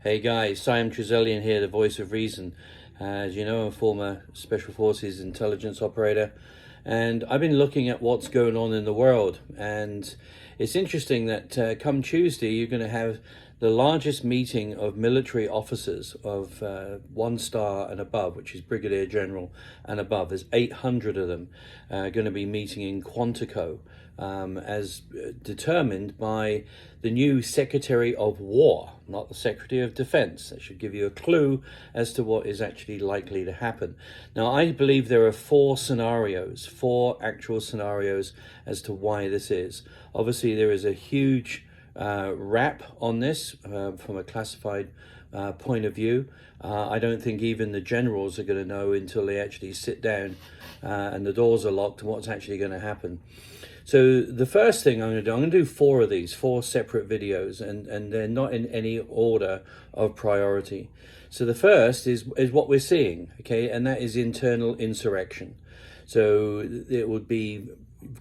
Hey guys, Simon Trezellian here, the voice of reason. As you know, I'm a former Special Forces intelligence operator, and I've been looking at what's going on in the world. And it's interesting that come Tuesday, you're going to have the largest meeting of military officers of 1 star and above, which is Brigadier General and above. There's 800 of them going to be meeting in Quantico, as determined by the new Secretary of War, not the Secretary of Defense. That should give you a clue as to what is actually likely to happen. Now, I believe there are four actual scenarios as to why this is. Obviously, there is a huge rap on this from a classified point of view. I don't think even the generals are going to know until they actually sit down and the doors are locked what's actually going to happen. So the first thing I'm going to do four separate videos, and they're not in any order of priority. So the first is what we're seeing, okay, and that is internal insurrection. So it would be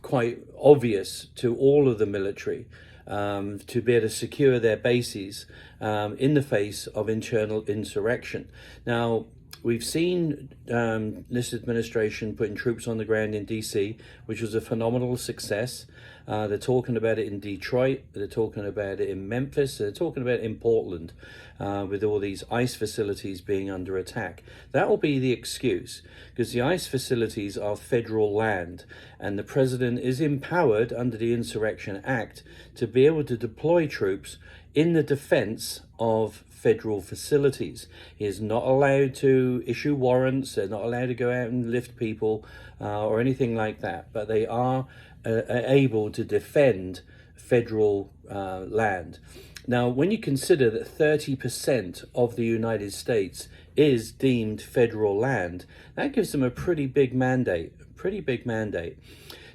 quite obvious to all of the military to be able to secure their bases in the face of internal insurrection. Now, we've seen this administration putting troops on the ground in DC, which was a phenomenal success. They're talking about it in Detroit, they're talking about it in Memphis, they're talking about it in Portland, with all these ICE facilities being under attack. That will be the excuse, because the ICE facilities are federal land, and the president is empowered under the Insurrection Act to be able to deploy troops in the defense of federal facilities. He is not allowed to issue warrants, they're not allowed to go out and lift people or anything like that, but they are able to defend federal land. Now, when you consider that 30% of the United States is deemed federal land, that gives them a pretty big mandate.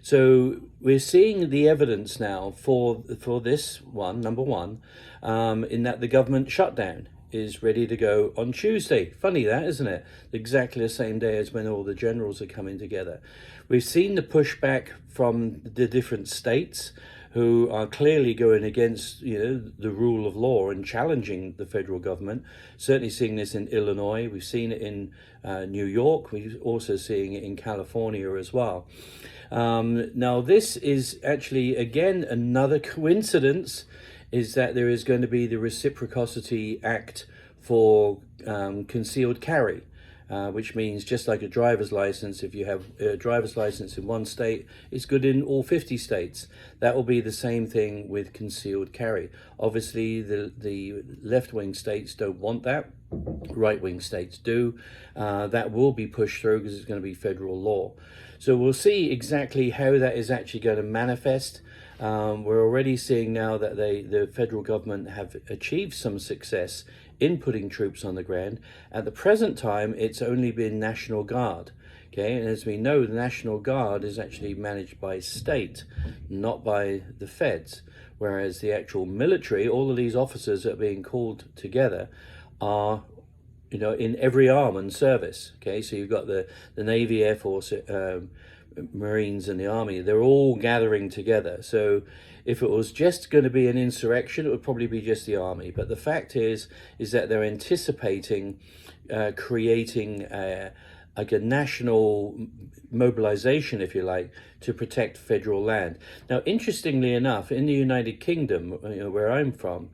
So we're seeing the evidence now for this one, number one, in that the government shutdown is ready to go on Tuesday. Funny that, isn't it? Exactly the same day as when all the generals are coming together. We've seen the pushback from the different states who are clearly going against, the rule of law and challenging the federal government. Certainly seeing this in Illinois. We've seen it in New York. We're also seeing it in California as well. Now, this is actually, again, another coincidence, is that there is going to be the Reciprocity Act for concealed carry. Which means just like a driver's license, if you have a driver's license in one state, it's good in all 50 states. That will be the same thing with concealed carry. Obviously, the left-wing states don't want that. Right-wing states do. That will be pushed through because it's going to be federal law. So we'll see exactly how that is actually going to manifest. We're already seeing now that the federal government have achieved some success in putting troops on the ground. At the present time, it's only been National Guard. Okay, and as we know, the National Guard is actually managed by state, not by the feds. Whereas the actual military, all of these officers that are being called together are, in every arm and service. Okay, so you've got the Navy, Air Force, Marines and the Army. They're all gathering together. So if it was just going to be an insurrection, it would probably be just the Army. But the fact is that they're anticipating creating like a national mobilization, if you like, to protect federal land. Now, interestingly enough, in the United Kingdom, where I'm from,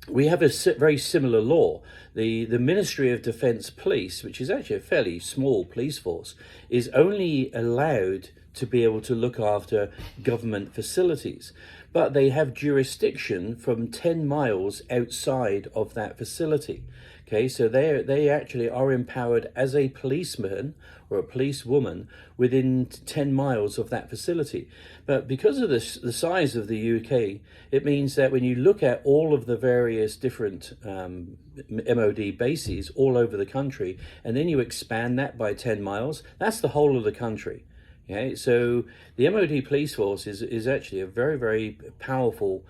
we have a very similar law. The Ministry of Defence Police, which is actually a fairly small police force, is only allowed to be able to look after government facilities. But they have jurisdiction from 10 miles outside of that facility. Okay, so they actually are empowered as a policeman or a policewoman within 10 miles of that facility. But because of the size of the UK, it means that when you look at all of the various different MOD bases all over the country, and then you expand that by 10 miles, that's the whole of the country. Okay, so the MOD police force is actually a very, very powerful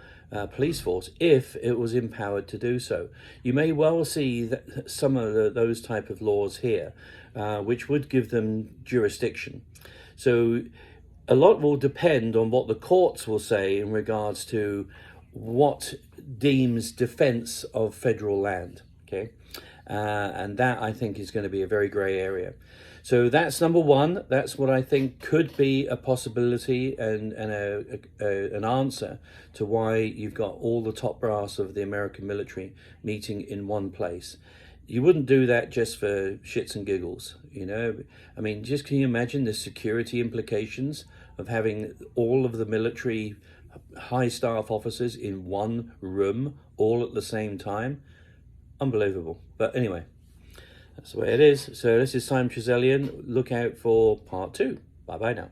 police force if it was empowered to do so. You may well see that some of those type of laws here, which would give them jurisdiction. So a lot will depend on what the courts will say in regards to what deems defense of federal land. Okay. And that, I think, is going to be a very grey area. So that's number one. That's what I think could be a possibility and an answer to why you've got all the top brass of the American military meeting in one place. You wouldn't do that just for shits and giggles, you know. I mean, just can you imagine the security implications of having all of the military high staff officers in one room all at the same time? Unbelievable. But anyway, that's the way it is. So this is Simon Trezelyan. Look out for part 2. Bye bye now.